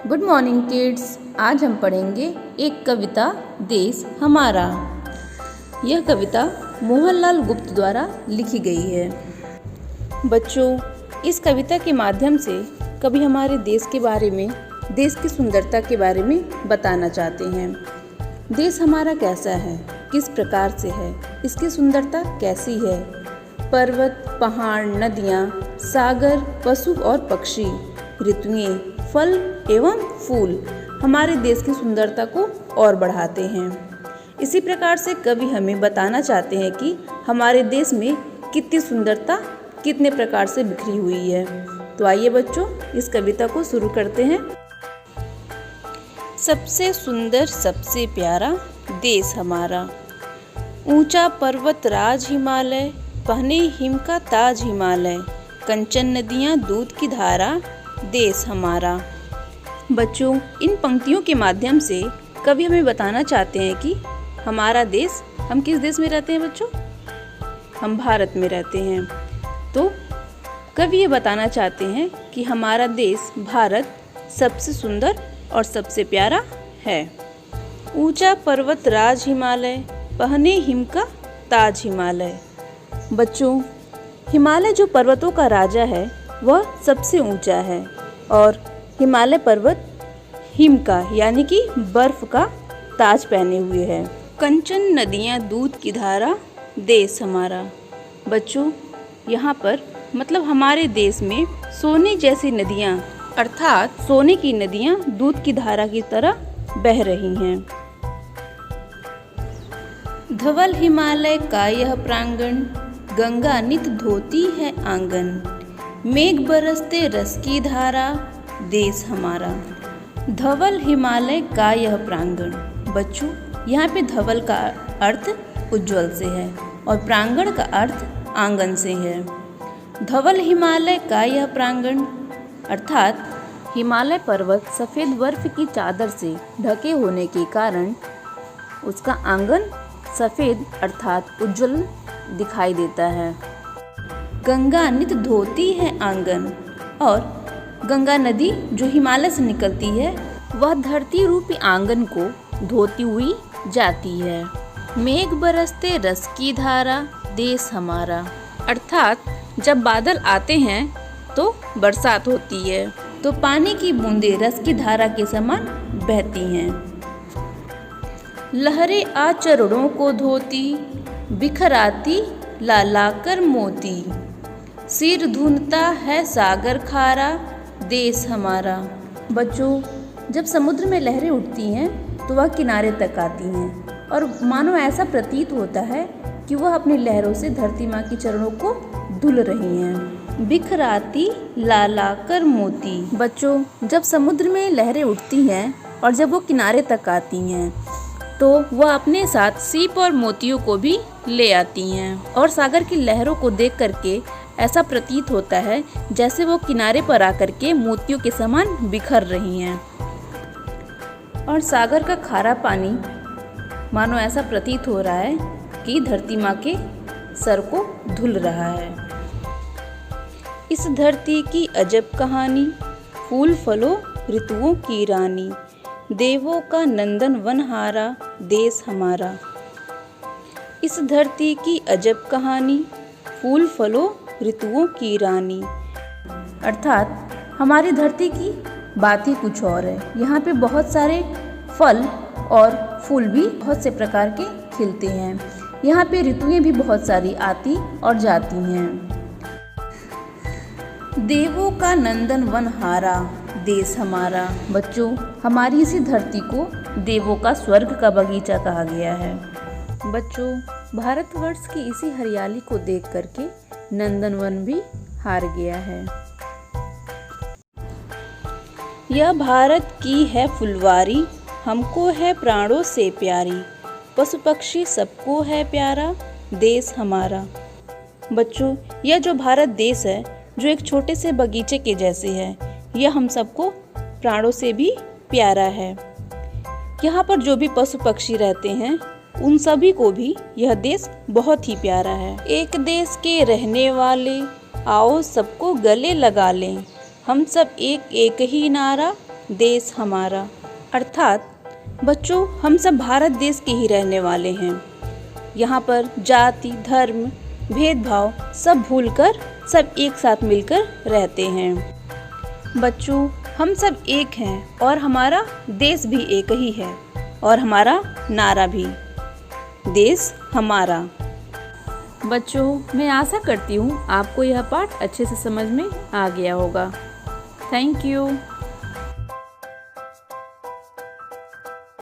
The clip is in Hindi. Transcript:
Good morning kids. आज हम पढ़ेंगे एक कविता देश हमारा। यह कविता मोहनलाल गुप्त द्वारा लिखी गई है। बच्चों, इस कविता के माध्यम से कभी हमारे देश के बारे में, देश की सुंदरता के बारे में बताना चाहते हैं। देश हमारा कैसा है, किस प्रकार से है, इसकी सुंदरता कैसी है। पर्वत, पहाड़, नदियाँ, सागर, पशु और पक्षी, ऋतुएं, फल एवं फूल हमारे देश की सुंदरता को और बढ़ाते हैं। इसी प्रकार से कवि हमें बताना चाहते हैं कि हमारे देश में कितनी सुंदरता कितने प्रकार से बिखरी हुई है। तो आइए बच्चों, इस कविता को शुरू करते हैं। सबसे सुंदर सबसे प्यारा देश हमारा, ऊंचा पर्वत राज हिमालय, पहने हिम का ताज हिमालय, कंचन नदियाँ दूध की धारा देश हमारा। बच्चों, इन पंक्तियों के माध्यम से कवि हमें बताना चाहते हैं कि हमारा देश, हम किस देश में रहते हैं बच्चों? हम भारत में रहते हैं। तो कवि ये बताना चाहते हैं कि हमारा देश भारत सबसे सुंदर और सबसे प्यारा है। ऊंचा पर्वत राज हिमालय, पहने हिम का ताज हिमालय। बच्चों, हिमालय जो पर्वतों का राजा है वह सबसे ऊंचा है और हिमालय पर्वत हिम का यानी कि बर्फ का ताज पहने हुए है। कंचन नदियाँ दूध की धारा देश हमारा। बच्चों, यहाँ पर मतलब हमारे देश में सोने जैसी नदियाँ अर्थात सोने की नदियाँ दूध की धारा की तरह बह रही हैं। धवल हिमालय का यह प्रांगण, गंगा नित धोती है आंगन, मेघ बरसते रस की धारा देश हमारा। धवल हिमालय का यह प्रांगण। बच्चों, यहाँ पे धवल का अर्थ उज्जवल से है और प्रांगण का अर्थ आंगन से है। धवल हिमालय का यह प्रांगण अर्थात हिमालय पर्वत सफ़ेद बर्फ की चादर से ढके होने के कारण उसका आंगन सफ़ेद अर्थात उज्जवल दिखाई देता है। गंगा नित धोती है आंगन, और गंगा नदी जो हिमालय से निकलती है वह धरती रूपी आंगन को धोती हुई जाती है। मेघ बरसते रस की धारा देश हमारा अर्थात जब बादल आते हैं तो बरसात होती है, तो पानी की बूंदें रस की धारा के समान बहती हैं। लहरें आ चरणों को धोती, बिखराती लालाकर मोती, सिर धुनता है सागर खारा देश हमारा। बच्चों, जब समुद्र में लहरें उठती हैं तो वह किनारे तक आती हैं और मानो ऐसा प्रतीत होता है कि वह अपनी लहरों से धरती माँ की चरणों को धुल रही हैं। बिखराती लालाकर मोती। बच्चों, जब समुद्र में लहरें उठती हैं और जब वो किनारे तक आती हैं तो वह अपने साथ सीप और मोतियों को भी ले आती हैं और सागर की लहरों को देख करके ऐसा प्रतीत होता है जैसे वो किनारे पर आकर के मोतियों के समान बिखर रही हैं। और सागर का खारा पानी मानो ऐसा प्रतीत हो रहा है कि धरती माँ के सर को धुल रहा है। इस धरती की अजब कहानी, फूल फलों ऋतुओं की रानी, देवों का नंदन वनहारा देश हमारा। इस धरती की अजब कहानी, फूल फलों ऋतुओं की रानी अर्थात हमारी धरती की बात ही कुछ और है। यहाँ पे बहुत सारे फल और फूल भी बहुत से प्रकार के खिलते हैं। यहाँ पे ऋतुएं भी बहुत सारी आती और जाती हैं। देवों का नंदन वनहारा देश हमारा। बच्चों, हमारी इसी धरती को देवों का स्वर्ग का बगीचा कहा गया है। बच्चों, भारतवर्ष की इसी हरियाली को देख करके नंदनवन भी हार गया है। यह भारत की है फुलवारी, हमको है प्राणों से प्यारी, पशु पक्षी सबको है प्यारा देश हमारा। बच्चों, यह जो भारत देश है जो एक छोटे से बगीचे के जैसे है, यह हम सबको प्राणों से भी प्यारा है। यहाँ पर जो भी पशु पक्षी रहते हैं उन सभी को भी यह देश बहुत ही प्यारा है। एक देश के रहने वाले, आओ सबको गले लगा लें, हम सब एक एक ही नारा देश हमारा। अर्थात बच्चों, हम सब भारत देश के ही रहने वाले हैं। यहाँ पर जाति, धर्म, भेदभाव सब भूलकर सब एक साथ मिलकर रहते हैं। बच्चों, हम सब एक हैं और हमारा देश भी एक ही है और हमारा नारा भी, देश हमारा। बच्चों, मैं आशा करती हूँ आपको यह पाठ अच्छे से समझ में आ गया होगा। Thank you.